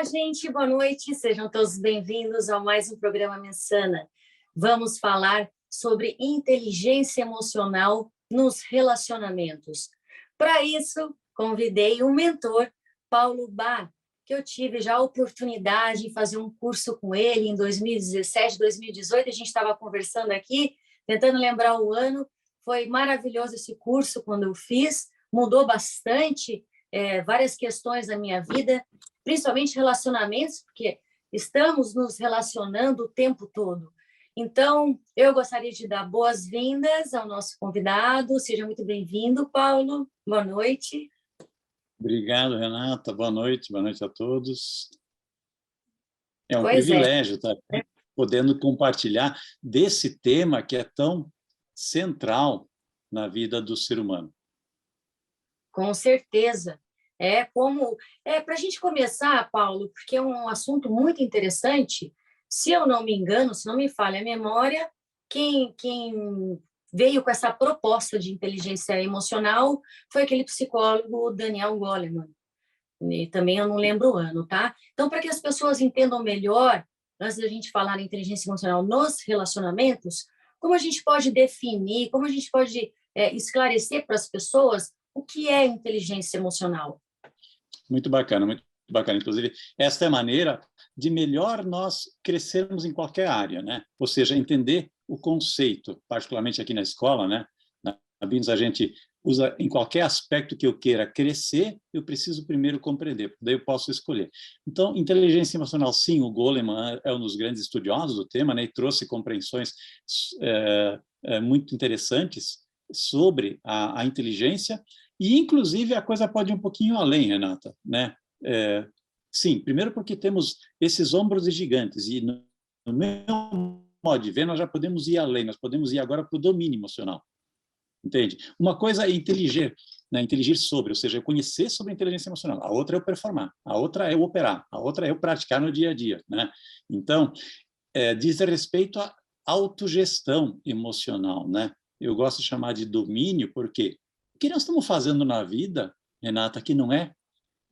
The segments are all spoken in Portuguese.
Olá, gente, boa noite. Sejam todos bem-vindos a mais um programa Mensana. Vamos falar sobre inteligência emocional nos relacionamentos. Para isso, convidei o mentor Paulo Bá, que eu tive já a oportunidade de fazer um curso com ele em 2017, 2018. A gente estava conversando aqui, tentando lembrar o ano. Foi maravilhoso esse curso quando eu fiz, mudou bastante várias questões da minha vida, principalmente relacionamentos, porque estamos nos relacionando o tempo todo. Então, eu gostaria de dar boas-vindas ao nosso convidado. Seja muito bem-vindo, Paulo. Boa noite. Obrigado, Renata. Boa noite a todos. É um Pois privilégio estar aqui, podendo compartilhar desse tema que é tão central na vida do ser humano. Com certeza. Para a gente começar, Paulo, porque é um assunto muito interessante. Se eu não me engano, se não me falha a memória, quem veio com essa proposta de inteligência emocional foi aquele psicólogo Daniel Goleman. E também eu não lembro o ano, tá? Então, para que as pessoas entendam melhor, antes da gente falar em inteligência emocional nos relacionamentos, como a gente pode definir, como a gente pode esclarecer para as pessoas o que é inteligência emocional? Muito bacana, muito bacana. Inclusive, esta é a maneira de melhor nós crescermos em qualquer área, né? Ou seja, entender o conceito, particularmente aqui na escola, né? Na BINOS a gente usa em qualquer aspecto que eu queira crescer, eu preciso primeiro compreender, daí eu posso escolher. Então, inteligência emocional, sim, o Goleman é um dos grandes estudiosos do tema, né? E trouxe compreensões muito interessantes sobre a inteligência. E, inclusive, a coisa pode ir um pouquinho além, Renata, né? Sim, primeiro porque temos esses ombros de gigantes, e no meu modo de ver, nós já podemos ir além, nós podemos ir agora para o domínio emocional, entende? Uma coisa é inteligir, né? Inteligir sobre, ou seja, eu conhecer sobre a inteligência emocional, a outra é eu performar, a outra é eu operar, a outra é eu praticar no dia a dia, né? Então, diz respeito à autogestão emocional, né? Eu gosto de chamar de domínio, porque o que nós estamos fazendo na vida, Renata, que não é,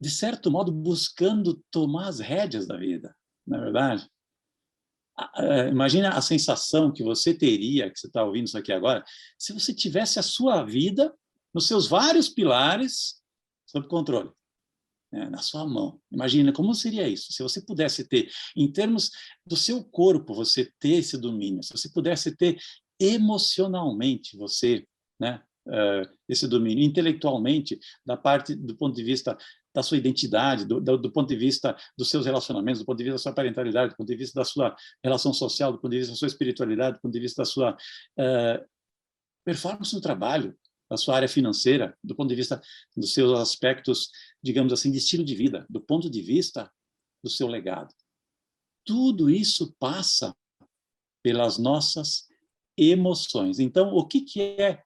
de certo modo, buscando tomar as rédeas da vida, não é verdade? Imagina a sensação que você teria, que você está ouvindo isso aqui agora, se você tivesse a sua vida nos seus vários pilares sob controle, né, na sua mão. Imagina como seria isso, se você pudesse ter, em termos do seu corpo, você ter esse domínio, se você pudesse ter emocionalmente você, né, esse domínio, intelectualmente, do ponto de vista da sua identidade, do ponto de vista dos seus relacionamentos, do ponto de vista da sua parentalidade, do ponto de vista da sua relação social, do ponto de vista da sua espiritualidade, do ponto de vista da sua performance no trabalho, da sua área financeira, do ponto de vista dos seus aspectos, digamos assim, de estilo de vida, do ponto de vista do seu legado. Tudo isso passa pelas nossas emoções. Então, o que é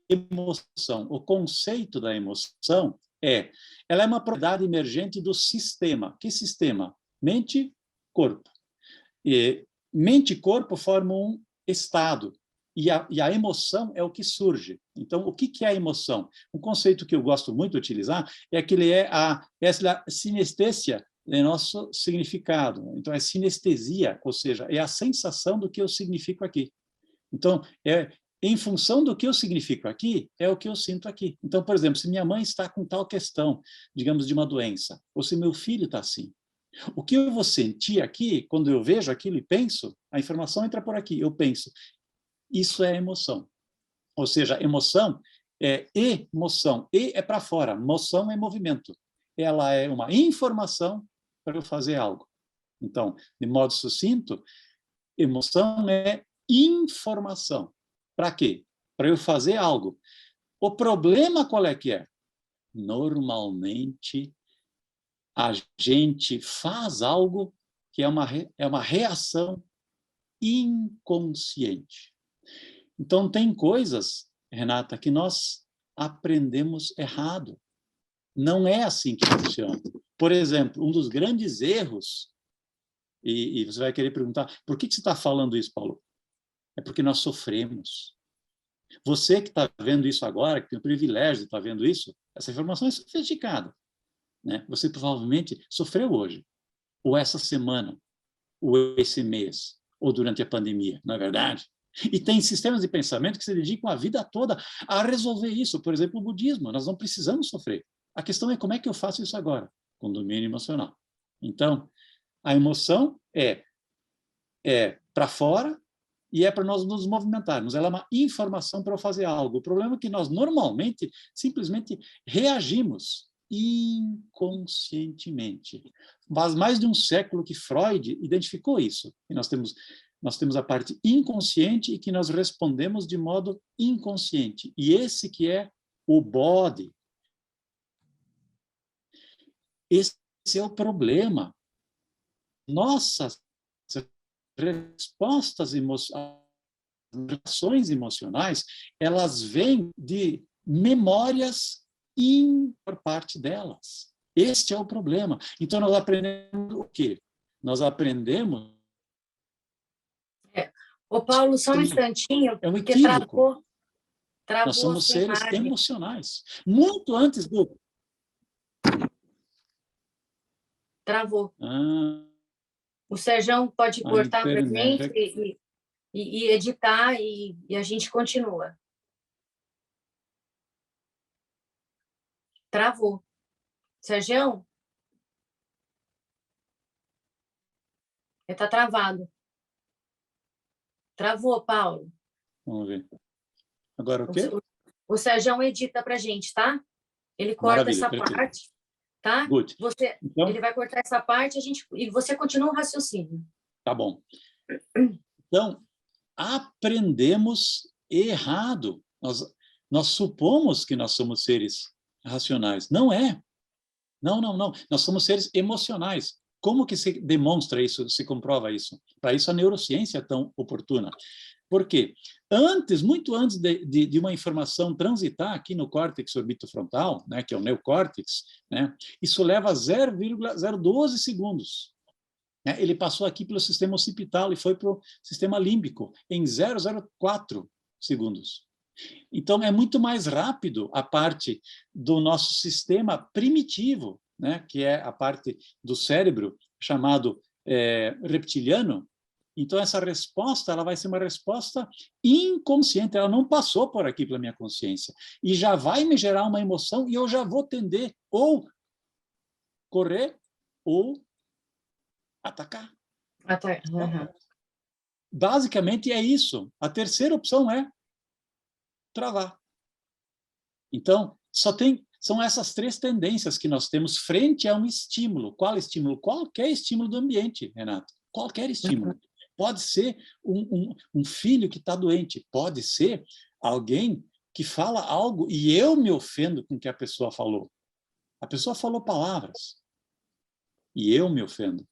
emoção? O conceito da emoção ela é uma propriedade emergente do sistema. Que sistema? Mente, corpo. E mente e corpo formam um estado. E a emoção é o que surge. Então, o que é a emoção? Um conceito que eu gosto muito de utilizar é que ele é a sinestesia é nosso significado. Então, é sinestesia, ou seja, é a sensação do que eu significo aqui. Então, em função do que eu significo aqui, é o que eu sinto aqui. Então, por exemplo, se minha mãe está com tal questão, digamos, de uma doença, ou se meu filho está assim, o que eu vou sentir aqui, quando eu vejo aquilo e penso, a informação entra por aqui, eu penso. Isso é emoção. Ou seja, emoção é emoção. E é para fora, moção é movimento. Ela é uma informação para eu fazer algo. Então, de modo sucinto, emoção é informação. Para quê? Para eu fazer algo. O problema qual é que é? Normalmente, a gente faz algo que é uma reação inconsciente. Então, tem coisas, Renata, que nós aprendemos errado. Não é assim que funciona. Por exemplo, um dos grandes erros, e você vai querer perguntar, por que você está falando isso, Paulo? É porque nós sofremos. Você que está vendo isso agora, que tem o privilégio de estar vendo isso, essa informação é sofisticada. né? Você provavelmente sofreu hoje, ou essa semana, ou esse mês, ou durante a pandemia, não é verdade? E tem sistemas de pensamento que se dedicam a vida toda a resolver isso. Por exemplo, o budismo. Nós não precisamos sofrer. A questão é como é que eu faço isso agora? Com domínio emocional. Então, a emoção é para fora e é para nós nos movimentarmos. Ela é uma informação para eu fazer algo. O problema é que nós, normalmente, simplesmente reagimos inconscientemente. Faz mais de um século que Freud identificou isso. E nós temos a parte inconsciente e que nós respondemos de modo inconsciente. E esse que é o bode. Esse é o problema. Nossas respostas reações emocionais, elas vêm de memórias por parte delas. Este é o problema. Então, nós aprendemos o quê? Nós aprendemos... Ô, Paulo, só um instantinho, é um porque equívoco. travou Nós somos seres imagem. emocionais. Muito antes do... Travou. O Serjão pode cortar para a gente e editar e a gente continua. Travou. Serjão? Ele está travado. Travou, Paulo. Vamos ver. Agora o quê? O Serjão edita para a gente, tá? Ele corta Maravilha, essa perfeito. parte, tá? Good. Então, ele vai cortar essa parte e você continua o raciocínio. Tá bom. Então, aprendemos errado. Nós supomos que nós somos seres racionais. Não é. Não. Nós somos seres emocionais. Como que se demonstra isso, se comprova isso? Para isso a neurociência é tão oportuna. Por quê? Muito antes de uma informação transitar aqui no córtex orbitofrontal, né, que é o neocórtex, né, isso leva 0,012 segundos. Ele passou aqui pelo sistema occipital e foi para o sistema límbico em 0,04 segundos. Então, é muito mais rápido a parte do nosso sistema primitivo, né, que é a parte do cérebro chamado reptiliano. Então, essa resposta ela vai ser uma resposta inconsciente, ela não passou por aqui pela minha consciência. E já vai me gerar uma emoção e eu já vou tender ou correr ou atacar. Uhum. Basicamente é isso. A terceira opção é travar. Então, são essas três tendências que nós temos frente a um estímulo. Qual estímulo? Qualquer estímulo do ambiente, Renato. Qualquer estímulo. Uhum. Pode ser um filho que está doente, pode ser alguém que fala algo e eu me ofendo com o que a pessoa falou. A pessoa falou palavras e eu me ofendo.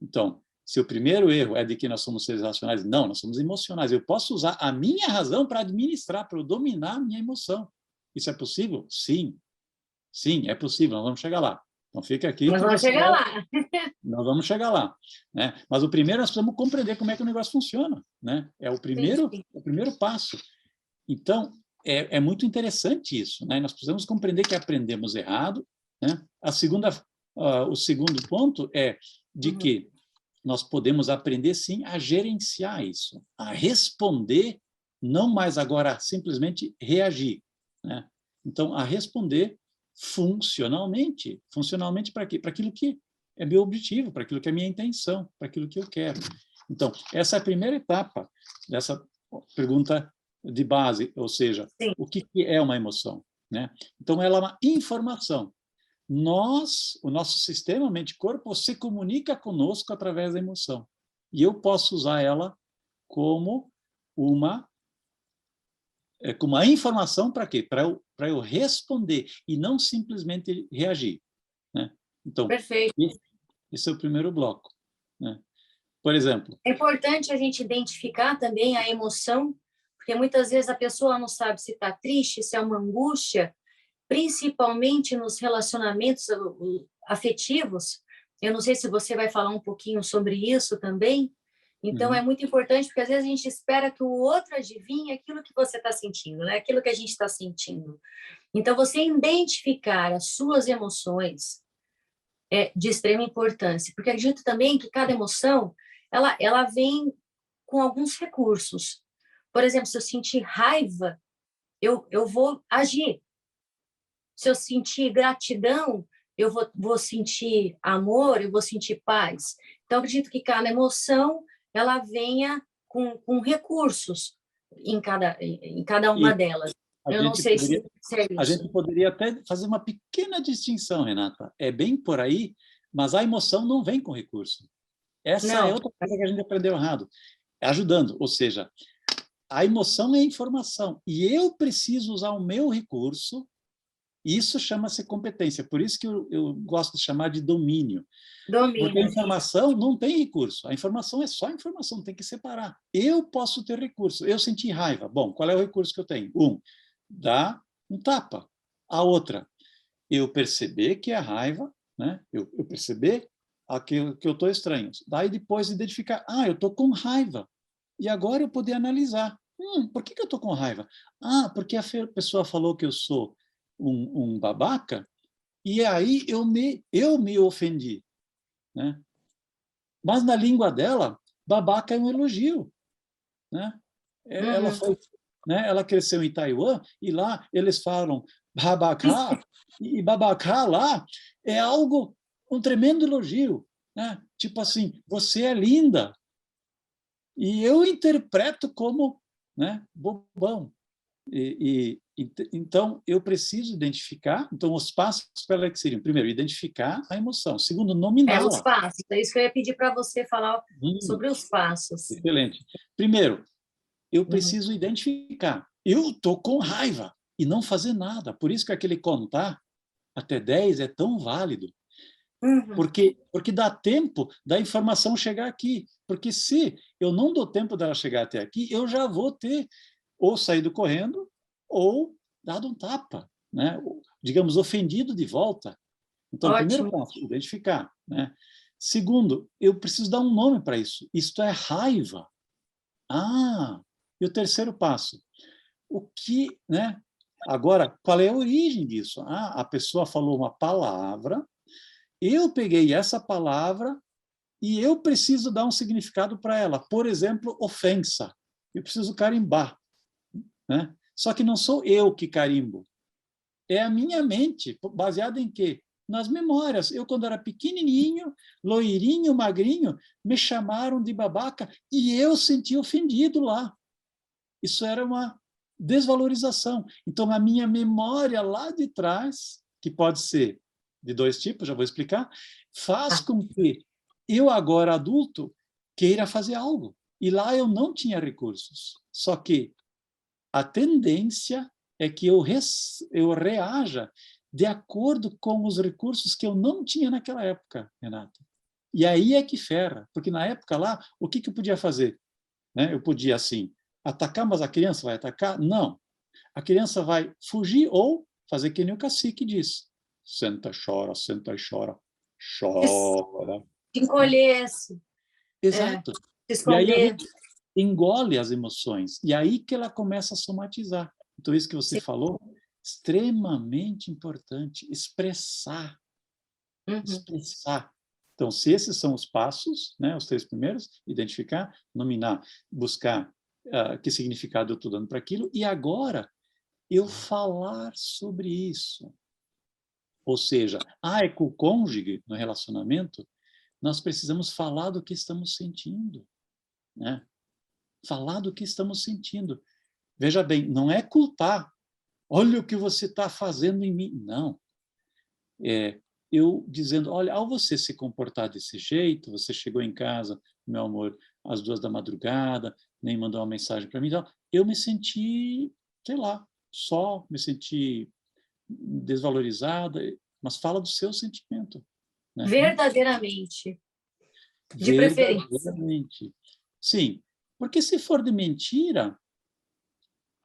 Então, se o primeiro erro é de que nós somos seres racionais, não, nós somos emocionais. Eu posso usar a minha razão para administrar, para eu dominar a minha emoção. Isso é possível? Sim. Sim, é possível, nós vamos chegar lá. Então, fica aqui. Nós vamos chegar lá. Nós vamos chegar lá. Né? Mas o primeiro, nós precisamos compreender como é que o negócio funciona. Né? É o primeiro passo. Então, é muito interessante isso. Né? Nós precisamos compreender que aprendemos errado. Né? O segundo ponto é de que nós podemos aprender, sim, a gerenciar isso, a responder, não mais agora simplesmente reagir. Né? Então, a responder funcionalmente. Funcionalmente para quê? Para aquilo que é meu objetivo, para aquilo que é minha intenção, para aquilo que eu quero. Então, essa é a primeira etapa dessa pergunta de base, ou seja, sim, o que é uma emoção? Né? Então, ela é uma informação. O nosso sistema mente-corpo se comunica conosco através da emoção. E eu posso usar ela como uma informação para quê? Para eu responder e não simplesmente reagir. Né? Então, perfeito. Esse é o primeiro bloco. Né? Por exemplo... É importante a gente identificar também a emoção, porque muitas vezes a pessoa não sabe se está triste, se é uma angústia, principalmente nos relacionamentos afetivos. Eu não sei se você vai falar um pouquinho sobre isso também, Então, é muito importante, porque às vezes a gente espera que o outro adivinhe aquilo que você está sentindo, né? Aquilo que a gente está sentindo. Então, você identificar as suas emoções é de extrema importância, porque acredito também que cada emoção, ela vem com alguns recursos. Por exemplo, se eu sentir raiva, eu vou agir. Se eu sentir gratidão, eu vou sentir amor, eu vou sentir paz. Então, acredito que cada emoção ela venha com recursos em cada uma E delas. a Eu não gente sei poderia, se é a isso. gente poderia até fazer uma pequena distinção, Renata. É bem por aí, mas a emoção não vem com recurso. Essa é Não, outra coisa que a gente aprendeu errado. Ajudando, ou seja, a emoção é informação e eu preciso usar o meu recurso. Isso chama-se competência. Por isso que eu gosto de chamar de domínio. Porque a domínio. informação não tem recurso. A informação é só informação, tem que separar. Eu posso ter recurso. Eu senti raiva. Bom, qual é o recurso que eu tenho? Dar um tapa. A outra, eu perceber que é raiva, né? Eu perceber aquilo que eu estou estranho. Daí depois identificar, eu estou com raiva. E agora eu poder analisar. Por que eu estou com raiva? Porque a pessoa falou que eu sou um babaca, e aí eu me ofendi, né? Mas na língua dela, babaca é um elogio, né? Ela Uhum. foi, né? Ela cresceu em Taiwan e lá eles falam babaca e babaca lá é algo um tremendo elogio, né? Tipo assim, você é linda e eu interpreto como, né? Bobão. Então, eu preciso identificar. Então, os passos para que seriam: primeiro, identificar a emoção. Segundo, Os nominá-la. passos. É isso que eu ia pedir para você falar sobre os passos. Excelente. Primeiro, eu Uhum. preciso identificar. Eu estou com raiva e não fazer nada. Por isso que aquele contar até 10 é tão válido. Uhum. Porque dá tempo da informação chegar aqui. Porque se eu não dou tempo dela chegar até aqui, eu já vou ter ou saído correndo ou dado um tapa, né? Digamos, ofendido de volta. Então, primeiro Ótimo. ponto, identificar, né? Segundo, eu preciso dar um nome para isso. Isto é raiva. E o terceiro passo, o que, né? Agora, qual é a origem disso? A pessoa falou uma palavra, eu peguei essa palavra e eu preciso dar um significado para ela. Por exemplo, ofensa. Eu preciso carimbar, né? Só que não sou eu que carimbo. É a minha mente, baseada em quê? Nas memórias. Eu, quando era pequenininho, loirinho, magrinho, me chamaram de babaca e eu senti ofendido lá. Isso era uma desvalorização. Então, a minha memória lá de trás, que pode ser de dois tipos, já vou explicar, faz Tá. com que eu, agora adulto, queira fazer algo. E lá eu não tinha recursos. Só que a tendência é que eu reaja de acordo com os recursos que eu não tinha naquela época, Renata. E aí é que ferra, porque na época lá, o que eu podia fazer? Né? Eu podia, assim, atacar, mas a criança vai atacar? Não. A criança vai fugir ou fazer que nem o cacique diz. Senta, e chora, chora. Né? Encolher-se, Exato. se E aí a esconder. gente engole as emoções. E aí que ela começa a somatizar. Então, isso que você Sim. falou, extremamente importante, expressar. Uhum. Expressar. Então, se esses são os passos, né, os três primeiros, identificar, nominar, buscar que significado eu estou dando para aquilo, e agora eu falar sobre isso. Ou seja, é com o cônjuge no relacionamento, nós precisamos falar do que estamos sentindo, né? Falar do que estamos sentindo. Veja bem, não é culpar. Olha o que você está fazendo em mim. Não. Eu dizendo, olha, ao você se comportar desse jeito, você chegou em casa, meu amor, às 2 da madrugada, nem mandou uma mensagem para mim, então, eu me senti, sei lá, me senti desvalorizada, mas fala do seu sentimento, né? Verdadeiramente, de preferência. Verdadeiramente. Sim, porque se for de mentira,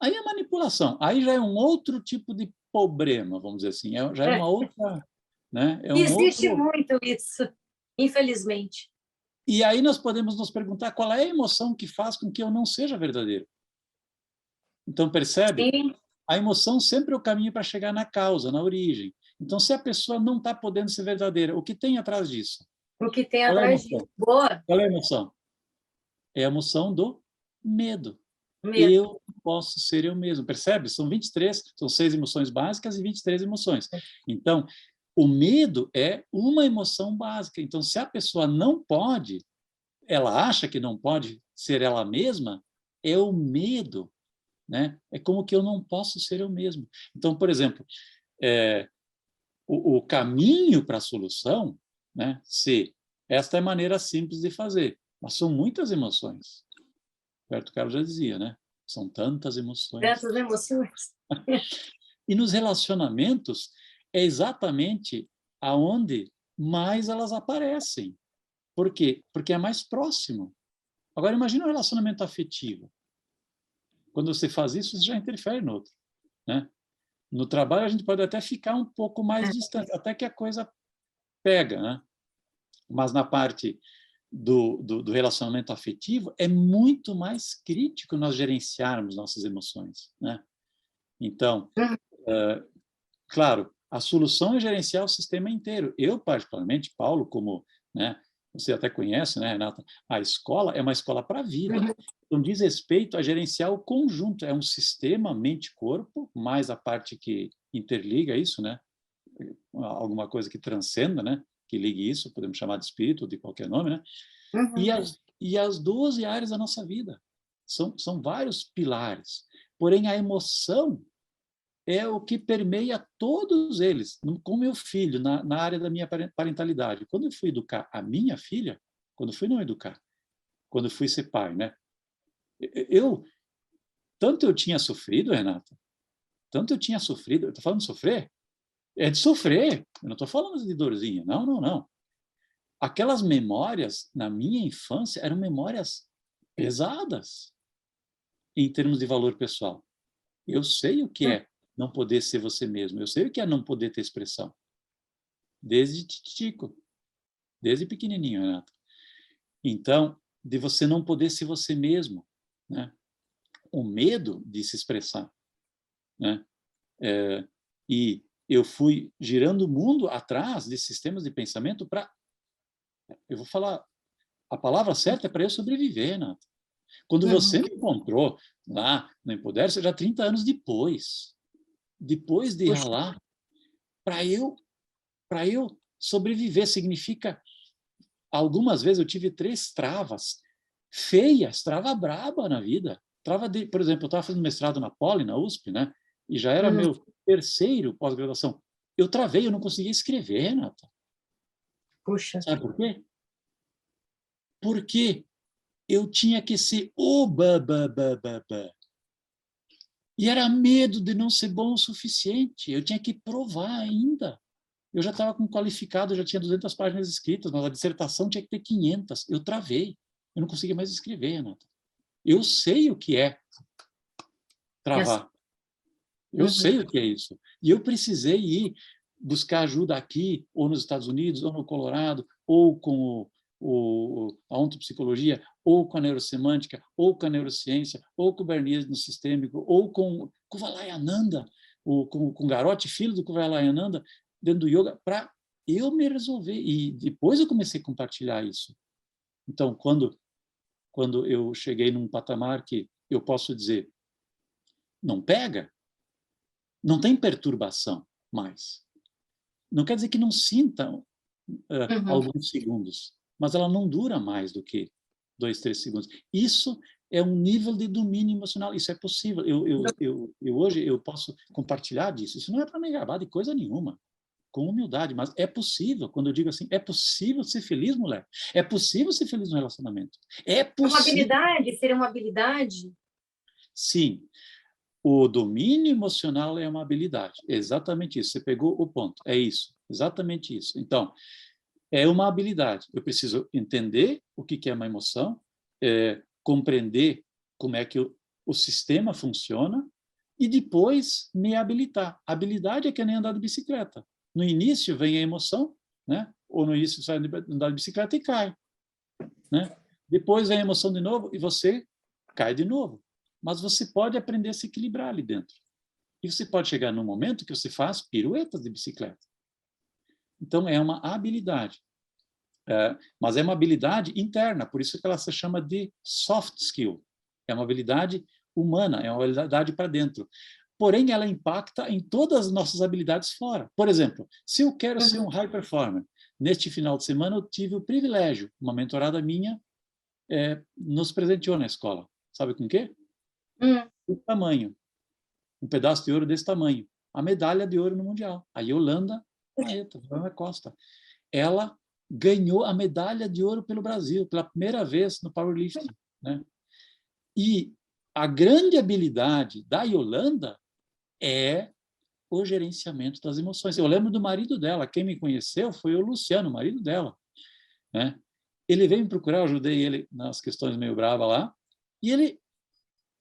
aí é manipulação, aí já é um outro tipo de problema, vamos dizer assim, já é É. uma outra, né? É um Existe outro. muito isso, infelizmente. E aí nós podemos nos perguntar qual é a emoção que faz com que eu não seja verdadeiro. Então, percebe? Sim. A emoção sempre é o caminho para chegar na causa, na origem. Então, se a pessoa não está podendo ser verdadeira, o que tem atrás disso? O que tem Qual é a atrás disso? emoção? Boa. Qual é a emoção? É a emoção do medo. Medo. Eu posso ser eu mesmo, percebe? São 23, são 6 emoções básicas e 23 emoções. Então, o medo é uma emoção básica. Então, se a pessoa não pode, ela acha que não pode ser ela mesma, é o medo, né? É como que eu não posso ser eu mesmo. Então, por exemplo, o caminho para a solução, né? Se esta é a maneira simples de fazer, mas são muitas emoções. Roberto Carlos já dizia, né? São tantas emoções. Tantas emoções. E nos relacionamentos é exatamente aonde mais elas aparecem. Por quê? Porque é mais próximo. Agora, imagina um relacionamento afetivo. Quando você faz isso, você já interfere no outro, né? No trabalho, a gente pode até ficar um pouco mais distante, até que a coisa pega, né? Mas na parte do relacionamento afetivo, é muito mais crítico nós gerenciarmos nossas emoções, né? Então, claro, a solução é gerenciar o sistema inteiro. Eu, particularmente, Paulo, como, né, você até conhece, né, Renata? A escola é uma escola para a vida. Então, diz respeito a gerenciar o conjunto. É um sistema mente-corpo, mais a parte que interliga isso, né? Alguma coisa que transcenda, né? Que ligue isso, podemos chamar de espírito, de qualquer nome, né? E as 12 áreas da nossa vida. São vários pilares. Porém, a emoção é o que permeia todos eles. Com meu filho, na área da minha parentalidade. Quando eu fui educar a minha filha, quando eu fui não educar, quando eu fui ser pai, né? Tanto eu tinha sofrido, Renata, tanto eu tinha sofrido, eu estou falando de sofrer? É de sofrer, eu não estou falando de dorzinha, não, não, não. Aquelas memórias, na minha infância, eram memórias pesadas em termos de valor pessoal. Eu sei o que é não poder ser você mesmo, eu sei o que é não poder ter expressão. Desde titico, desde pequenininho, Renato. Então, de você não poder ser você mesmo, né? O medo de se expressar, né? E eu fui girando o mundo atrás de sistemas de pensamento para... Eu vou falar... A palavra certa é para eu sobreviver, Renato. Quando você me encontrou lá no Empodere-se, já 30 anos depois de ralar, para eu sobreviver, significa... Algumas vezes eu tive 3 travas feias, trava braba na vida. Por exemplo, eu estava fazendo mestrado na Poli, na USP, né? E já era meu 3º pós-graduação. Eu travei, eu não conseguia escrever, Renata. Puxa. Sabe por quê? Porque eu tinha que ser o ba. E era medo de não ser bom o suficiente. Eu tinha que provar ainda. Eu já estava com qualificado, já tinha 200 páginas escritas, mas a dissertação tinha que ter 500. Eu travei. Eu não conseguia mais escrever, Renata. Eu sei o que é travar. Eu sei o que é isso. E eu precisei ir buscar ajuda aqui, ou nos Estados Unidos, ou no Colorado, ou com a ontopsicologia, ou com a neurosemântica, ou com a neurociência, ou com o Bernays no sistêmico, ou com o Valayananda, com o Garotti, filho do Valayananda, dentro do yoga, para eu me resolver. E depois eu comecei a compartilhar isso. Então, quando eu cheguei num patamar que eu posso dizer, não pega, não tem perturbação mais. Não quer dizer que não sintam alguns segundos, mas ela não dura mais do que 2, 3 segundos. Isso é um nível de domínio emocional. Isso é possível. Hoje eu posso compartilhar disso. Isso não é para me gabar de coisa nenhuma, com humildade, mas é possível. Quando eu digo assim, é possível ser feliz, mulher. É possível ser feliz no relacionamento. É É uma possível. habilidade? Seria uma habilidade? Sim. O domínio emocional é uma habilidade. É exatamente isso. Você pegou o ponto. É isso. Exatamente isso. Então, é uma habilidade. Eu preciso entender o que é uma emoção, compreender como é que o sistema funciona e depois me habilitar. A habilidade é que nem andar de bicicleta. No início vem a emoção, né? Ou no início você vai andar de bicicleta e cai. né? Depois vem a emoção de novo e você cai de novo. Mas você pode aprender a se equilibrar ali dentro. E você pode chegar num momento que você faz piruetas de bicicleta. Então, é uma habilidade. Mas é uma habilidade interna, por isso que ela se chama de soft skill. É uma habilidade humana, é uma habilidade para dentro. Porém, ela impacta em todas as nossas habilidades fora. Por exemplo, se eu quero ser um high performer, neste final de semana eu tive o privilégio, uma mentorada minha nos presenteou na escola. Sabe com o quê? O tamanho. Um pedaço de ouro desse tamanho. A medalha de ouro no Mundial. A Yolanda Costa. Ela ganhou a medalha de ouro pelo Brasil, pela primeira vez no powerlifting, né? E a grande habilidade da Yolanda é o gerenciamento das emoções. Eu lembro do marido dela, quem me conheceu foi o Luciano, o marido dela, né? Ele veio me procurar, eu ajudei ele nas questões meio bravas lá, e ele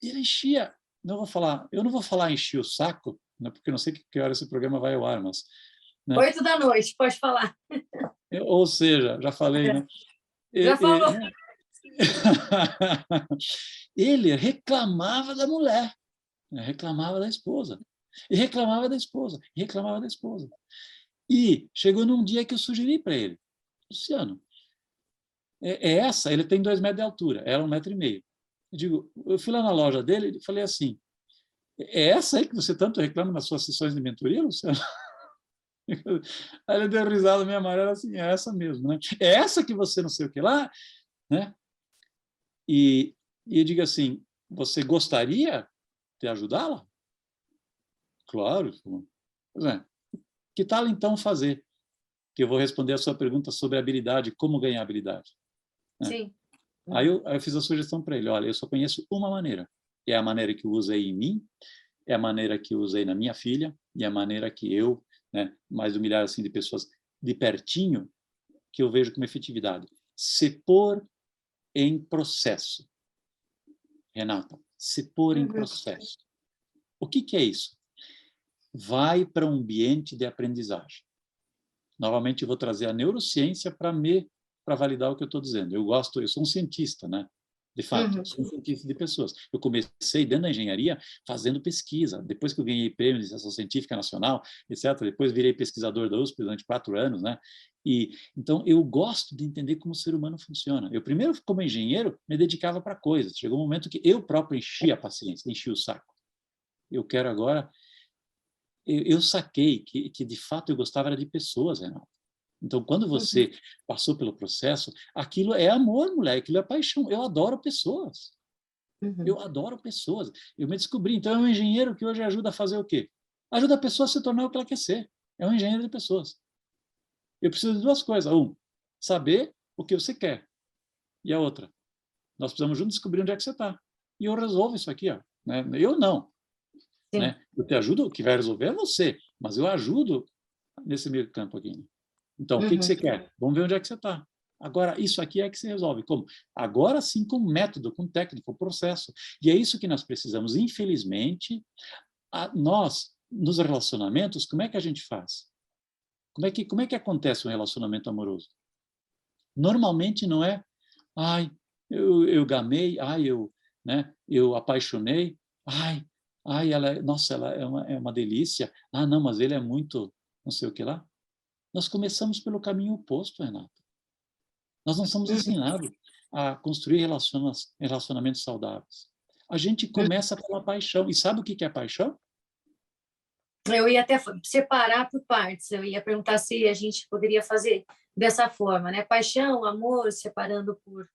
enchia, eu não vou falar enchia o saco, né, porque eu não sei que hora esse programa vai ao ar, mas... Né? 8 da noite, pode falar. Ou seja, já falei, né? Já falou. Ele reclamava da mulher, né? Reclamava da esposa, e reclamava da esposa, e reclamava da esposa. E chegou num dia que eu sugeri para ele, Luciano, ele tem 2 metros de altura, ela 1,5 m. Eu fui lá na loja dele e falei assim, é essa aí que você tanto reclama nas suas sessões de mentoria, Luciano? Aí ele deu risada meio amarela assim, é essa mesmo, né? É essa que você não sei o que lá, né? E eu digo assim, você gostaria de ajudá-la? Claro. Pois é. Que tal então fazer? Que eu vou responder a sua pergunta sobre habilidade, como ganhar habilidade. Né? Sim. Aí eu fiz a sugestão para ele, olha, eu só conheço uma maneira. É a maneira que eu usei em mim, é a maneira que eu usei na minha filha, e é a maneira que eu, né, mais de 1 milhar assim, de pessoas de pertinho, que eu vejo como efetividade. Se pôr em processo. Renata, se pôr em processo. O que é isso? Vai para um ambiente de aprendizagem. Novamente, eu vou trazer a neurociência para validar o que eu estou dizendo. Eu sou um cientista, né? De fato, sou um cientista de pessoas. Eu comecei dentro da engenharia fazendo pesquisa. Depois que eu ganhei prêmio de iniciação científica nacional, etc., depois virei pesquisador da USP durante 4 anos, né? E então eu gosto de entender como o ser humano funciona. Eu primeiro, como engenheiro, me dedicava para coisas. Chegou um momento que eu próprio enchi a paciência, enchi o saco. Eu quero agora. Eu saquei que de fato eu gostava era de pessoas, Renato. Então, quando você passou pelo processo, aquilo é amor, mulher, aquilo é paixão. Eu adoro pessoas. Eu adoro pessoas. Eu me descobri. Então, é um engenheiro que hoje ajuda a fazer o quê? Ajuda a pessoa a se tornar o que ela quer ser. É um engenheiro de pessoas. Eu preciso de 2 coisas. Saber o que você quer. E a outra, nós precisamos juntos descobrir onde é que você está. E eu resolvo isso aqui. Ó, né? Eu não. Né? Eu te ajudo, o que vai resolver é você. Mas eu ajudo nesse meio campo aqui. Né? Então, o que você quer? Vamos ver onde é que você está. Agora, isso aqui é que se resolve. Como? Agora sim, com método, com técnica, com processo. E é isso que nós precisamos. Infelizmente, nós, nos relacionamentos, como é que a gente faz? Como é que acontece um relacionamento amoroso? Normalmente não é, ai, eu gamei, né, eu apaixonei, nossa, ela é uma delícia. Não, mas ele é muito, não sei o que lá. Nós começamos pelo caminho oposto, Renata. Nós não somos ensinados a construir relacionamentos saudáveis. A gente começa pela paixão. E sabe o que é paixão? Eu ia até separar por partes. Eu ia perguntar se a gente poderia fazer dessa forma, né? Paixão, amor, separando por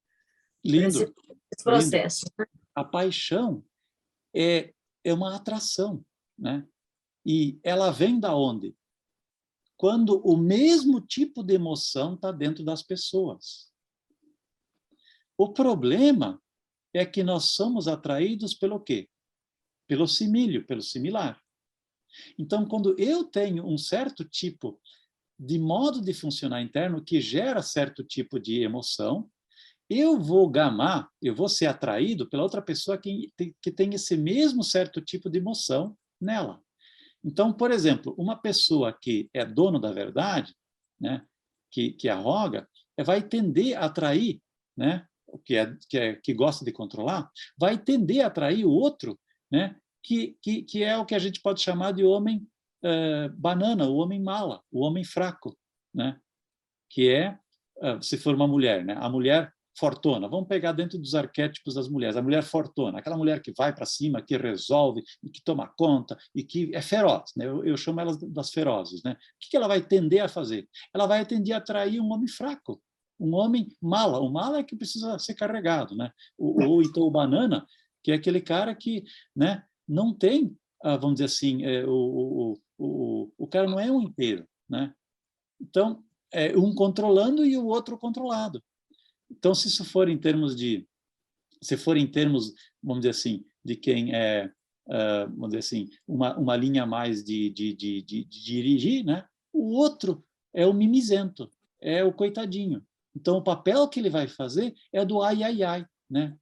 esse processo. Lindo. A paixão é uma atração, né? E ela vem da onde? Quando o mesmo tipo de emoção está dentro das pessoas. O problema é que nós somos atraídos pelo quê? Pelo simílio, pelo similar. Então, quando eu tenho um certo tipo de modo de funcionar interno que gera certo tipo de emoção, eu vou gamar, eu vou ser atraído pela outra pessoa que tem esse mesmo certo tipo de emoção nela. Então, por exemplo, uma pessoa que é dono da verdade, né, que arroga, vai tender a atrair né, que gosta de controlar, vai tender a atrair o outro, né, que é o que a gente pode chamar de homem banana, o homem mala, o homem fraco, né, que é, se for uma mulher, né, a mulher fortona. Vamos pegar dentro dos arquétipos das mulheres, a mulher fortona, aquela mulher que vai para cima, que resolve, e que toma conta, e que é feroz, né? Eu chamo elas das ferozes, né? O que ela vai tender a fazer? Ela vai tender a atrair um homem fraco, um homem mala. O mala é que precisa ser carregado, né? Ou então o banana, que é aquele cara que, né, não tem, vamos dizer assim, o cara não é um inteiro, né? Então, é um controlando e o outro controlado. Então, se isso for em termos vamos dizer assim, de quem é, vamos dizer assim, uma linha mais de dirigir, né? O outro é o mimizento, é o coitadinho. Então, o papel que ele vai fazer é do ai, ai, ai, né?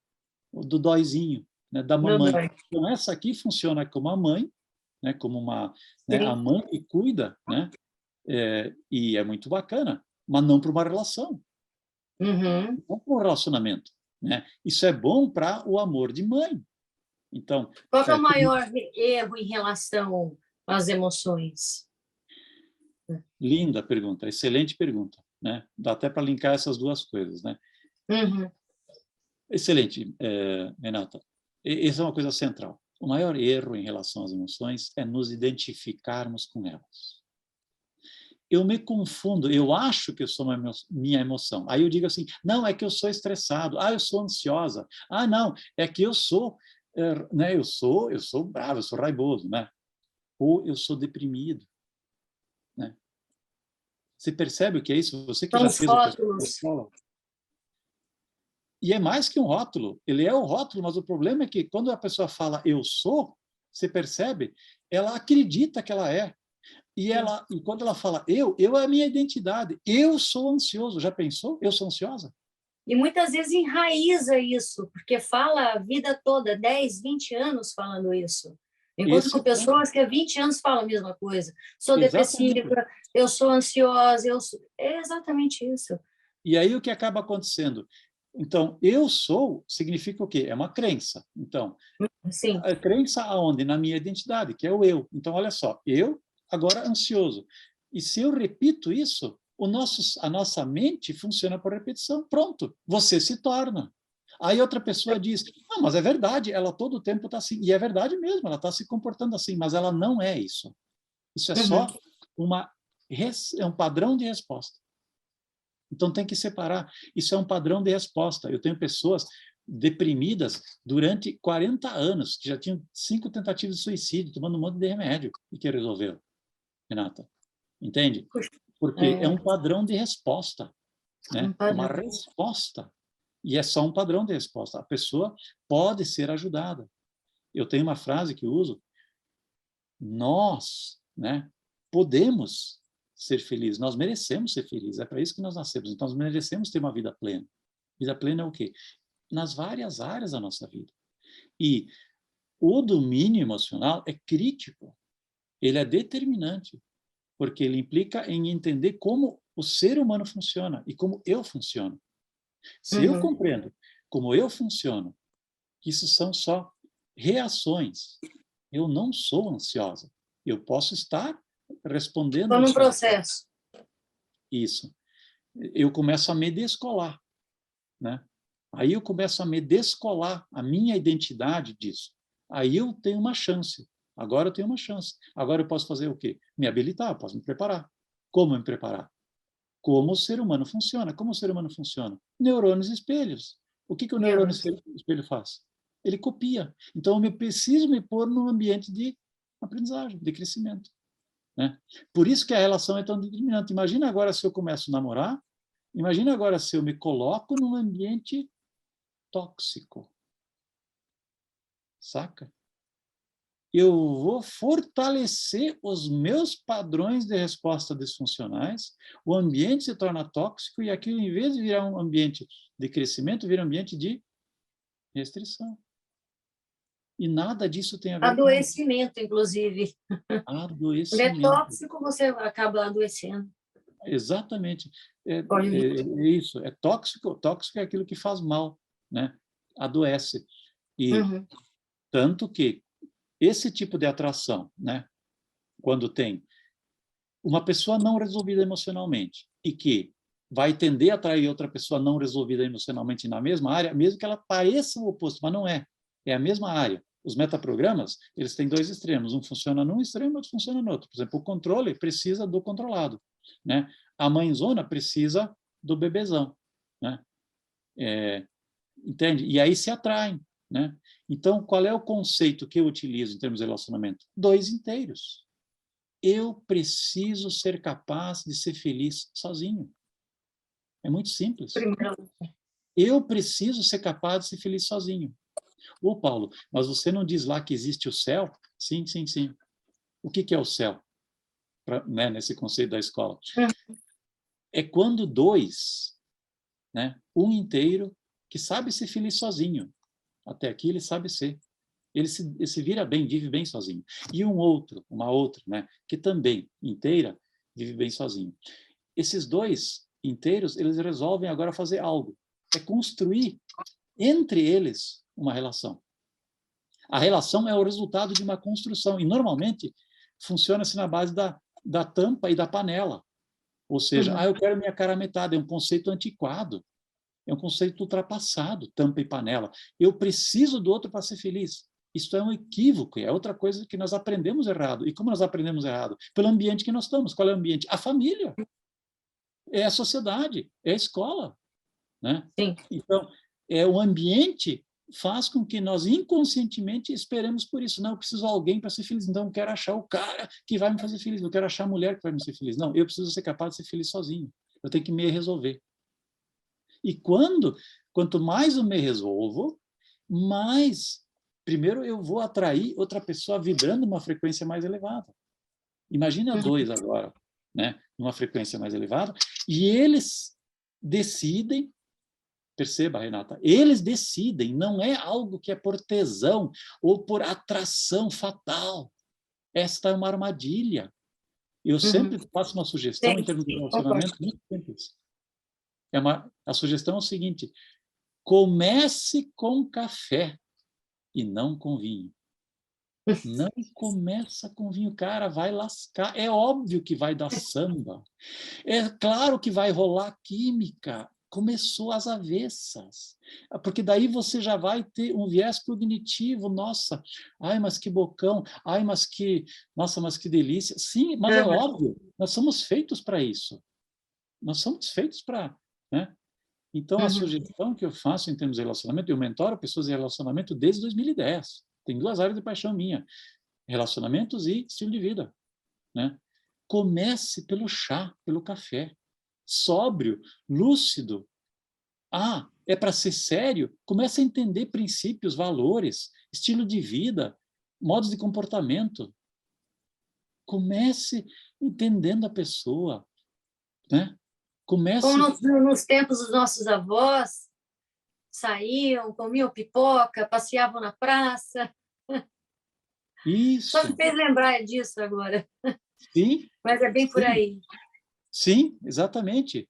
Do dóizinho, né? Da mamãe. Então, essa aqui funciona como a mãe, né? Como né? A mãe que cuida, né? E é muito bacana, mas não para uma relação. Uhum. Não para um relacionamento, né? Isso é bom para o amor de mãe. Então, qual é o maior erro em relação às emoções? Linda pergunta, excelente pergunta, né? Dá até para linkar essas duas coisas, né? Uhum. Excelente, Renata. Essa é uma coisa central. O maior erro em relação às emoções é nos identificarmos com elas. Eu me confundo, eu acho que eu sou minha emoção. Aí eu digo assim, não, é que eu sou estressado, eu sou ansiosa, não, é que eu sou, né, eu sou bravo, eu sou raivoso, né? Ou eu sou deprimido, né? Você percebe o que é isso? Você que São já os fez o teste da rótulos. escola. E é mais que um rótulo, ele é o rótulo, mas o problema é que quando a pessoa fala eu sou, você percebe, ela acredita que ela é. E quando ela fala eu é a minha identidade. Eu sou ansioso. Já pensou? Eu sou ansiosa? E muitas vezes enraiza isso, porque fala a vida toda, 10, 20 anos falando isso. Enquanto com pessoas que há 20 anos falam a mesma coisa. Sou depressiva, eu sou ansiosa, É exatamente isso. E aí o que acaba acontecendo? Então, eu sou significa o quê? É uma crença. Então, Sim. a crença aonde? Na minha identidade, que é o eu. Então, olha só, eu agora ansioso. E se eu repito isso, a nossa mente funciona por repetição. Pronto, você se torna. Aí outra pessoa diz, mas é verdade, ela todo o tempo está assim. E é verdade mesmo, ela está se comportando assim, mas ela não é isso. Isso é só é um padrão de resposta. Então tem que separar. Isso é um padrão de resposta. Eu tenho pessoas deprimidas durante 40 anos, que já tinham 5 tentativas de suicídio, tomando um monte de remédio, e que resolveu, Renata. Entende? Porque é um padrão de resposta, né? É uma resposta. E é só um padrão de resposta. A pessoa pode ser ajudada. Eu tenho uma frase que uso: nós, né, podemos ser felizes, nós merecemos ser felizes, é para isso que nós nascemos, então nós merecemos ter uma vida plena. Vida plena é o quê? Nas várias áreas da nossa vida. E o domínio emocional é crítico, ele é determinante, porque ele implica em entender como o ser humano funciona e como eu funciono. Se eu compreendo como eu funciono, que isso são só reações, eu não sou ansiosa, eu posso estar respondendo... Estou num processo. Isso. Eu começo a me descolar, né? Aí eu começo a me descolar a minha identidade disso. Aí eu tenho uma chance. Agora eu tenho uma chance. Agora eu posso fazer o quê? Me habilitar, posso me preparar. Como me preparar? Como o ser humano funciona. Como o ser humano funciona? Neurônios e espelhos. O que o neurônio e espelho faz? Ele copia. Então eu preciso me pôr num ambiente de aprendizagem, de crescimento, né? Por isso que a relação é tão determinante. Imagina agora se eu começo a namorar, imagina agora se eu me coloco num ambiente tóxico. Saca? Eu vou fortalecer os meus padrões de resposta disfuncionais, o ambiente se torna tóxico e aquilo, em vez de virar um ambiente de crescimento, vira um ambiente de restrição. E nada disso tem a ver adoecimento, inclusive. com adoecimento. Ele é tóxico, você acaba adoecendo. Exatamente. Olha, É isso. É tóxico. Tóxico é aquilo que faz mal, né? Adoece. E uhum, tanto que esse tipo de atração, né? Quando tem uma pessoa não resolvida emocionalmente e que vai tender a atrair outra pessoa não resolvida emocionalmente na mesma área, mesmo que ela pareça o oposto, mas não é. É a mesma área. Os metaprogramas, eles têm dois extremos. Um funciona num extremo, outro funciona no outro. Por exemplo, o controle precisa do controlado, né? A mãezona precisa do bebezão, né? Entende? E aí se atraem, né? Então, qual é o conceito que eu utilizo em termos de relacionamento? Dois inteiros. Eu preciso ser capaz de ser feliz sozinho. É muito simples. primeiro, Eu preciso ser capaz de ser feliz sozinho. Ô, Paulo, mas você não diz lá que existe o céu? Sim, sim, sim. O que é o céu? Né, nesse conceito da escola. É quando dois, né, um inteiro, que sabe ser feliz sozinho. Até aqui ele sabe ser. Ele se vira bem, vive bem sozinho. E um outro, uma outra, né, que também inteira, vive bem sozinho. Esses dois inteiros, eles resolvem agora fazer algo. É construir entre eles uma relação. A relação é o resultado de uma construção. E, normalmente, funciona-se na base da tampa e da panela. Ou seja, uhum, eu quero minha cara a metade. É um conceito antiquado. É um conceito ultrapassado, tampa e panela. Eu preciso do outro para ser feliz. Isso é um equívoco, é outra coisa que nós aprendemos errado. E como nós aprendemos errado? Pelo ambiente que nós estamos. Qual é o ambiente? A família. É a sociedade, é a escola, né? sim, Então, o ambiente faz com que nós inconscientemente esperemos por isso. Não, eu preciso de alguém para ser feliz. Então, eu quero achar o cara que vai me fazer feliz. Eu quero achar a mulher que vai me ser feliz. Não, eu preciso ser capaz de ser feliz sozinho. Eu tenho que me resolver. E quanto mais eu me resolvo, mais, primeiro, eu vou atrair outra pessoa vibrando uma frequência mais elevada. Imagina uhum, dois agora, né, numa frequência mais elevada, e eles decidem, perceba, Renata, eles decidem, não é algo que é por tesão ou por atração fatal. Esta é uma armadilha. Eu uhum, sempre faço uma sugestão em sim, termos de concordo. relacionamento muito simples. A sugestão é o seguinte: comece com café e não com vinho. Não começa com vinho, cara, vai lascar. É óbvio que vai dar samba. É claro que vai rolar química. Começou às avessas. Porque daí você já vai ter um viés cognitivo. Nossa, ai, mas que bocão. Ai, mas que. Nossa, mas que delícia. Sim, mas é Uhum, óbvio. Nós somos feitos para isso. Nós somos feitos para. Né? Então, a uhum, sugestão que eu faço em termos de relacionamento, eu mentoro pessoas em relacionamento desde 2010. Tem duas áreas de paixão minha: relacionamentos e estilo de vida. Né? Comece pelo chá, pelo café. Sóbrio, lúcido. É para ser sério? Comece a entender princípios, valores, estilo de vida, modos de comportamento. Comece entendendo a pessoa. Né? como Comece. nos tempos dos nossos avós, saíam, comiam pipoca, passeavam na praça. Só me Isso. fez lembrar disso agora, Sim, mas é bem por sim. aí. Sim, exatamente.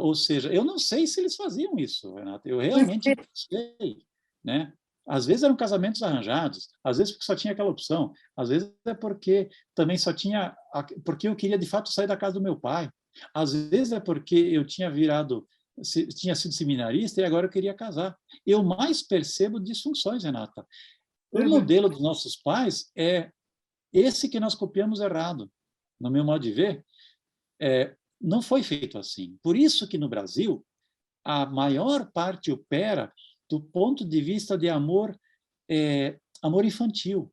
Ou seja, eu não sei se eles faziam isso, Renata. Eu realmente não sei, né? Às vezes eram casamentos arranjados, às vezes porque só tinha aquela opção, às vezes é porque também só tinha porque eu queria de fato sair da casa do meu pai. Às vezes é porque eu tinha sido seminarista e agora eu queria casar. Eu mais percebo disfunções, Renata. O Uhum, modelo dos nossos pais é esse que nós copiamos errado, no meu modo de ver. Não foi feito assim. Por isso que no Brasil a maior parte opera do ponto de vista de amor infantil,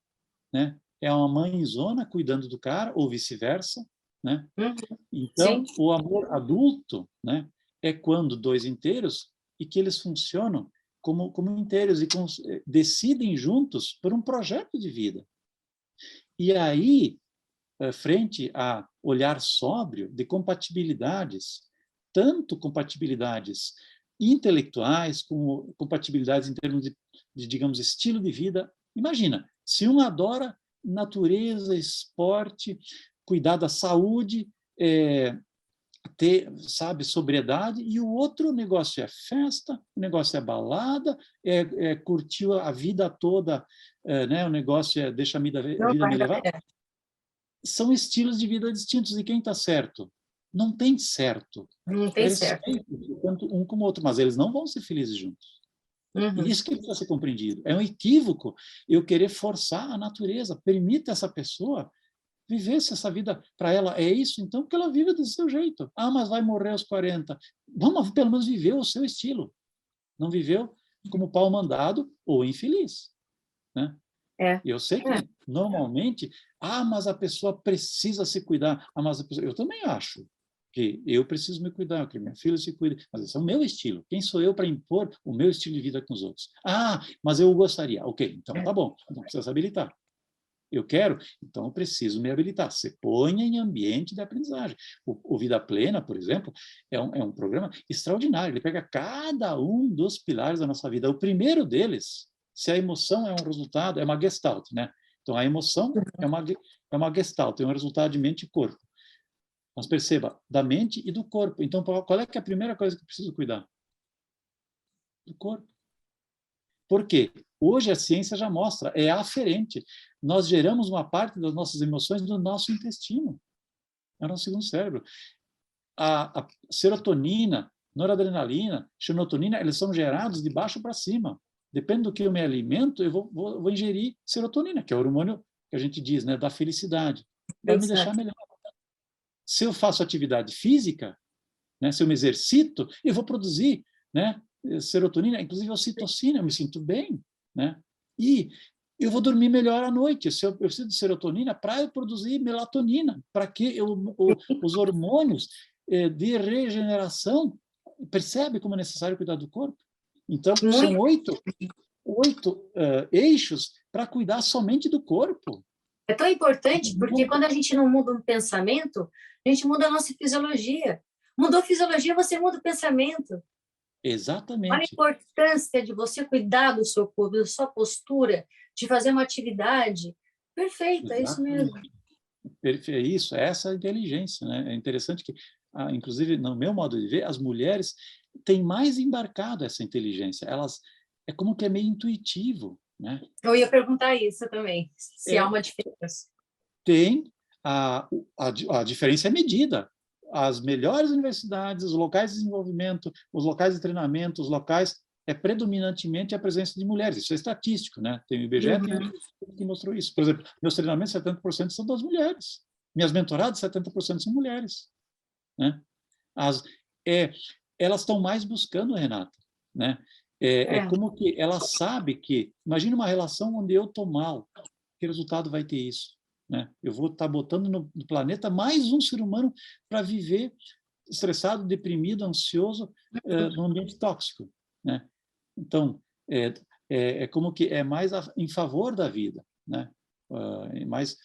né? É uma mãezona cuidando do cara ou vice-versa, né? uhum, sim, Então o amor adulto, né? É quando dois inteiros e que eles funcionam como inteiros e decidem juntos por um projeto de vida. E aí frente a olhar sóbrio de compatibilidades, tanto compatibilidades intelectuais, como compatibilidades em termos de, digamos, estilo de vida. Imagina, se um adora natureza, esporte, cuidar da saúde, ter, sabe, sobriedade, e o outro negócio é festa, o negócio é balada, curtir a vida toda, né? O negócio é deixa Não vida vai me dar. levar. São estilos de vida distintos, e quem está certo? Não tem certo. Não É tem certo. respeito tanto um como o outro, mas eles não vão ser felizes juntos. E Uhum. isso que precisa ser compreendido. É um equívoco eu querer forçar a natureza. Permita essa pessoa viver se essa vida para ela é isso, então que ela viva do seu jeito. Ah, mas vai morrer aos 40. Vamos pelo menos viver o seu estilo. Não viveu como pau mandado ou infeliz, né? É. E eu sei que normalmente, mas a pessoa precisa se cuidar. Mas a pessoa, eu também acho que eu preciso me cuidar, que minha filha se cuide. Mas esse é o meu estilo. Quem sou eu para impor o meu estilo de vida com os outros? Mas eu gostaria. Ok, então tá bom. Não precisa se habilitar. Eu quero, então eu preciso me habilitar. Você ponha em ambiente de aprendizagem. O Vida Plena, por exemplo, é um programa extraordinário. Ele pega cada um dos pilares da nossa vida. O primeiro deles, se a emoção é um resultado, é uma gestalt, né? Então a emoção é uma gestalt, é um resultado de mente e corpo. Mas perceba, da mente e do corpo. Então qual é que é a primeira coisa que eu preciso cuidar? Do corpo. Por quê? Hoje a ciência já mostra, é aferente. Nós geramos uma parte das nossas emoções do nosso intestino, é o nosso segundo cérebro. A serotonina, noradrenalina, xenotonina, eles são gerados de baixo para cima. Depende do que eu me alimento, eu vou ingerir serotonina, que é o hormônio que a gente diz, né, da felicidade. Vai me deixar melhor. Se eu faço atividade física, né, se eu me exercito, eu vou produzir, né, serotonina, inclusive ocitocina, eu me sinto bem, né? E eu vou dormir melhor à noite. Se eu preciso de serotonina para eu produzir melatonina, para que os hormônios de regeneração, percebe como é necessário cuidar do corpo? Então, são oito eixos para cuidar somente do corpo. É tão importante porque quando a gente não muda um pensamento, a gente muda a nossa fisiologia. Mudou a fisiologia, você muda o pensamento. Exatamente. Olha a importância de você cuidar do seu corpo, da sua postura, de fazer uma atividade. Perfeito, é isso mesmo. É isso, é essa inteligência, né? É interessante que, inclusive, no meu modo de ver, as mulheres têm mais embarcado essa inteligência. Elas é como que é meio intuitivo, né? Eu ia perguntar isso também, se há uma diferença. Tem a diferença é medida. As melhores universidades, os locais de desenvolvimento, os locais de treinamento, os locais predominantemente a presença de mulheres. Isso é estatístico, né? Tem o IBGE que mostrou isso. Por exemplo, meus treinamentos, 70% são das mulheres. Minhas mentoradas, 70% são mulheres, né? Elas estão mais buscando, Renata, né? É como que ela sabe que, imagina uma relação onde eu estou mal, que resultado vai ter isso? Né? Eu vou estar botando no planeta mais um ser humano para viver estressado, deprimido, ansioso, num ambiente tóxico, né? Então, é como que é mais em favor da vida, né? Mais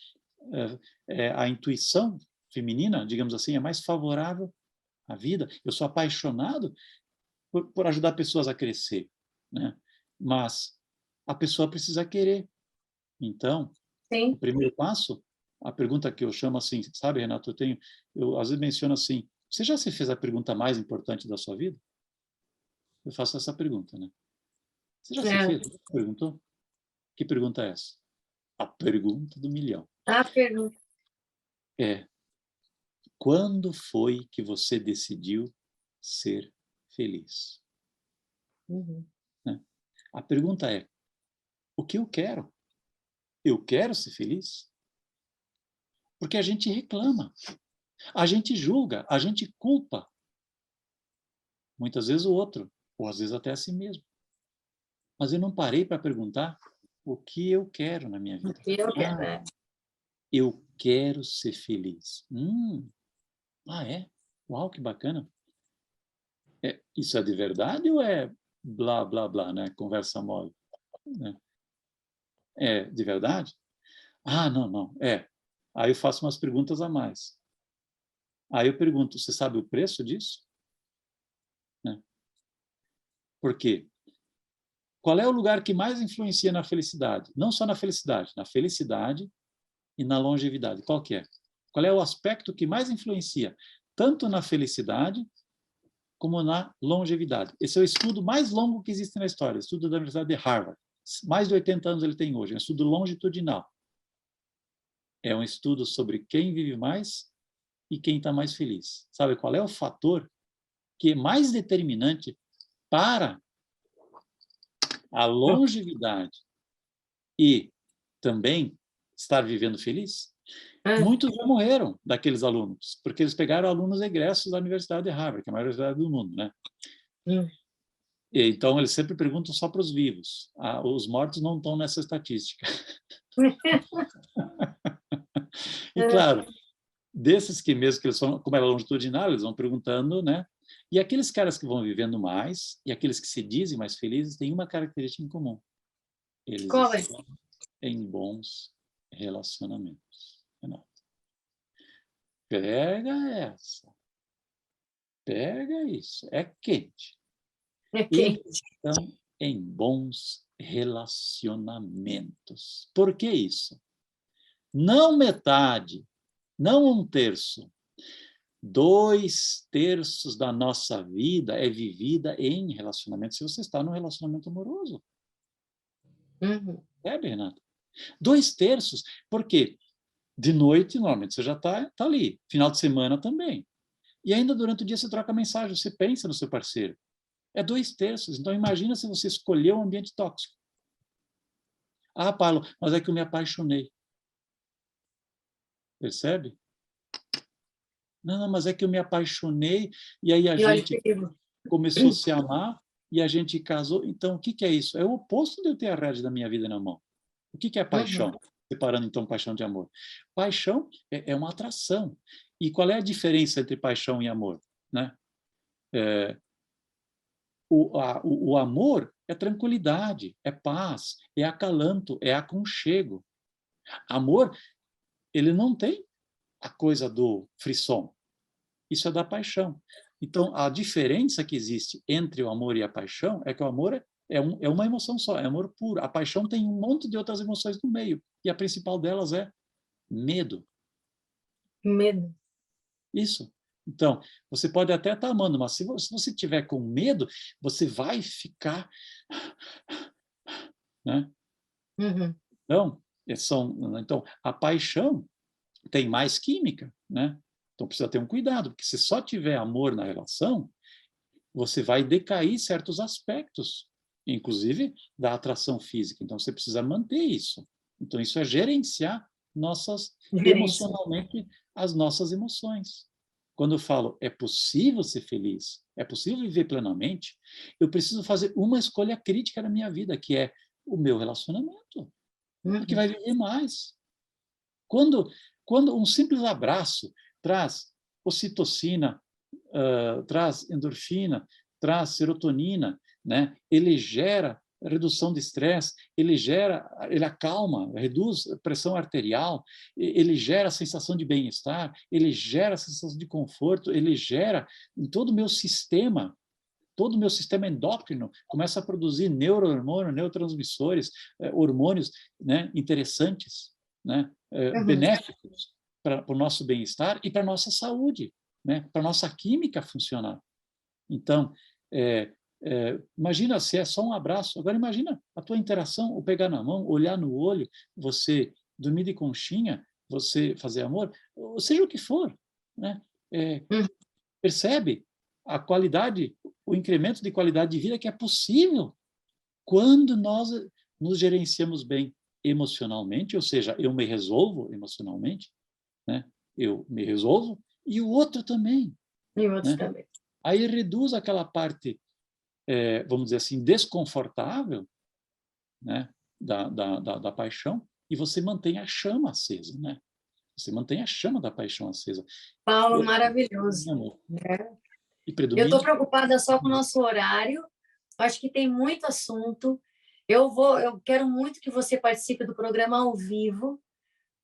a intuição feminina, digamos assim, é mais favorável à vida. Eu sou apaixonado por ajudar pessoas a crescer, né? Mas a pessoa precisa querer. Então, o primeiro passo, a pergunta que eu chamo assim, sabe, Renato, eu às vezes menciono assim, você já se fez a pergunta mais importante da sua vida? Eu faço essa pergunta, né? Você já se fez? Perguntou? Que pergunta é essa? A pergunta do milhão. A pergunta. Quando foi que você decidiu ser feliz? Né? A pergunta é, o que eu quero? Eu quero ser feliz? Porque a gente reclama, a gente julga, a gente culpa. Muitas vezes o outro, ou às vezes até a si mesmo. Mas eu não parei para perguntar o que eu quero na minha vida. O que eu quero, eu quero ser feliz. É? Uau, que bacana. Isso é de verdade ou é blá, blá, blá, né? Conversa mole? Né? É de verdade? Não. Aí eu faço umas perguntas a mais. Aí eu pergunto, você sabe o preço disso? Né? Por quê? Qual é o lugar que mais influencia na felicidade? Não só na felicidade e na longevidade. Qual que é? Qual é o aspecto que mais influencia? tanto na felicidade como na longevidade. Esse é o estudo mais longo que existe na história, o estudo da Universidade de Harvard. Mais de 80 anos ele tem hoje, é um estudo longitudinal. É um estudo sobre quem vive mais e quem está mais feliz. Sabe qual é o fator que é mais determinante para a longevidade e também estar vivendo feliz? Muitos já morreram daqueles alunos, porque eles pegaram alunos egressos da Universidade de Harvard, que é a maior universidade do mundo, né? Então, eles sempre perguntam só para os vivos. Os mortos não estão nessa estatística. E, claro, desses que mesmo que eles são, como é longitudinal, eles vão perguntando, né? E aqueles caras que vão vivendo mais, e aqueles que se dizem mais felizes, têm uma característica em comum. Eles estão em bons relacionamentos. Renato. Pega essa. Pega isso. É quente. Eles estão em bons relacionamentos. Por que isso? Não metade, não um terço. 2/3 da nossa vida é vivida em relacionamento, se você está num relacionamento amoroso. Sabe, Renata? 2/3. Por quê? De noite, normalmente, você já está ali. Final de semana também. E ainda durante o dia você troca mensagem, você pensa no seu parceiro. É 2/3. Então, imagina se você escolheu um ambiente tóxico. Ah, Paulo, mas é que eu me apaixonei. Percebe? Não, mas é que eu me apaixonei e aí a gente começou a se amar e a gente casou. Então, o que é isso? É o oposto de eu ter a rédea da minha vida na mão. O que é paixão? Separando, então, paixão de amor. Paixão é uma atração. E qual é a diferença entre paixão e amor? Né? O amor é tranquilidade, é paz, é acalanto, é aconchego. Amor, ele não tem a coisa do frisson. Isso é da paixão. Então, a diferença que existe entre o amor e a paixão é que o amor é uma emoção só, é amor puro. A paixão tem um monte de outras emoções no meio. E a principal delas é medo. Medo. Isso. Então, você pode até estar amando, mas se você tiver com medo, você vai ficar... Né? Então, a paixão tem mais química, né? Então, precisa ter um cuidado, porque se só tiver amor na relação, você vai decair certos aspectos, inclusive da atração física. Então, você precisa manter isso. Então, isso é gerenciar emocionalmente as nossas emoções. Quando eu falo é possível ser feliz, é possível viver plenamente, eu preciso fazer uma escolha crítica na minha vida, que é o meu relacionamento, que vai viver mais. Quando um simples abraço traz ocitocina, traz endorfina, traz serotonina, né? Ele gera redução de estresse, ele acalma, reduz a pressão arterial, ele gera a sensação de bem-estar, ele gera a sensação de conforto, ele gera em todo o meu sistema endócrino começa a produzir neurohormônios, neurotransmissores, hormônios, né, interessantes, né, benéficos para o nosso bem-estar e para a nossa saúde, né, para a nossa química funcionar. Então, imagina se é só um abraço. Agora imagina a tua interação, o pegar na mão, olhar no olho, você dormir de conchinha, você fazer amor, ou seja o que for, né? Percebe a qualidade, o incremento de qualidade de vida que é possível quando nós nos gerenciamos bem emocionalmente, ou seja, eu me resolvo emocionalmente, né? Eu me resolvo e o outro também. E o outro né? também. Aí reduz aquela parte, vamos dizer assim, desconfortável, né? da paixão e você mantém a chama acesa, né? Você mantém a chama da paixão acesa. Paulo, maravilhoso. E Eu predomina. estou preocupada só com o nosso horário. Acho que tem muito assunto. Eu quero muito que você participe do programa ao vivo,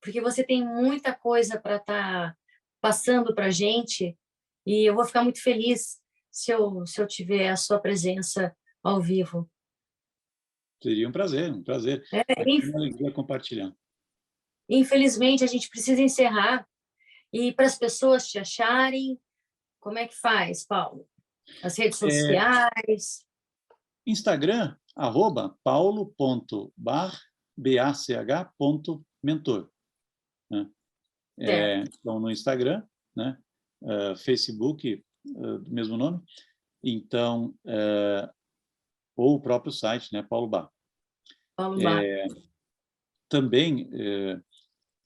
porque você tem muita coisa para estar passando para a gente, e eu vou ficar muito feliz se eu tiver a sua presença ao vivo. Seria um prazer, um prazer. É uma alegria compartilhar. Infelizmente, a gente precisa encerrar, e para as pessoas te acharem, Como é que faz, Paulo? As redes sociais? Instagram, @paulo.bach.mentor. Né? Então, no Instagram, né? Facebook, do mesmo nome. Então, ou o próprio site, né? Paulo Bach. Paulo Bach. Também,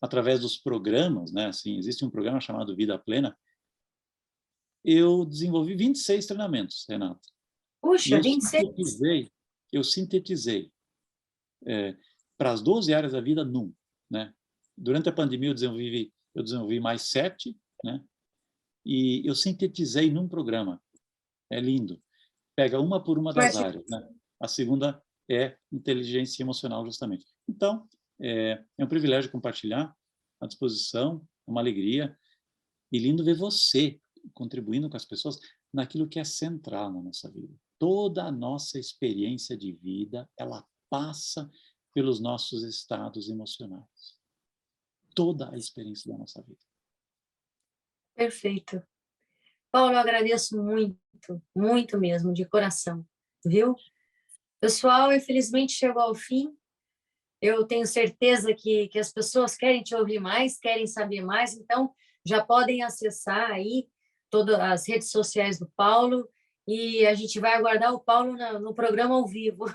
através dos programas, né? Assim, existe um programa chamado Vida Plena. Eu desenvolvi 26 treinamentos, Renata. Puxa, 26? Eu sintetizei para as 12 áreas da vida num, né? Durante a pandemia eu desenvolvi mais 7, né? E eu sintetizei num programa. É lindo. Pega uma por uma das áreas, né? A segunda é inteligência emocional, justamente. Então, é um privilégio compartilhar, à disposição, uma alegria. E lindo ver você contribuindo com as pessoas naquilo que é central na nossa vida. Toda a nossa experiência de vida, ela passa pelos nossos estados emocionais. Toda a experiência da nossa vida. Perfeito. Paulo, eu agradeço muito, muito mesmo, de coração, viu? Pessoal, infelizmente chegou ao fim. Eu tenho certeza que as pessoas querem te ouvir mais, querem saber mais, então já podem acessar aí todas as redes sociais do Paulo e a gente vai aguardar o Paulo no programa ao vivo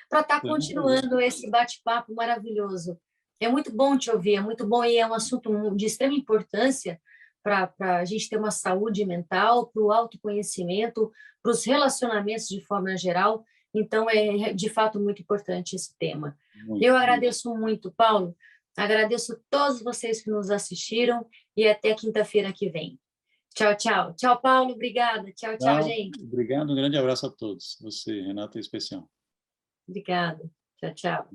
para estar continuando esse bate-papo maravilhoso. É muito bom te ouvir, é muito bom e é um assunto de extrema importância para a gente ter uma saúde mental, para o autoconhecimento, para os relacionamentos de forma geral. Então, é de fato muito importante esse tema. Eu agradeço muito, Paulo. Agradeço todos vocês que nos assistiram e até quinta-feira que vem. Tchau, tchau. Tchau, Paulo. Obrigada. Tchau, tchau, gente. Obrigado, um grande abraço a todos. Você, Renata, é especial. Obrigada. Tchau, tchau.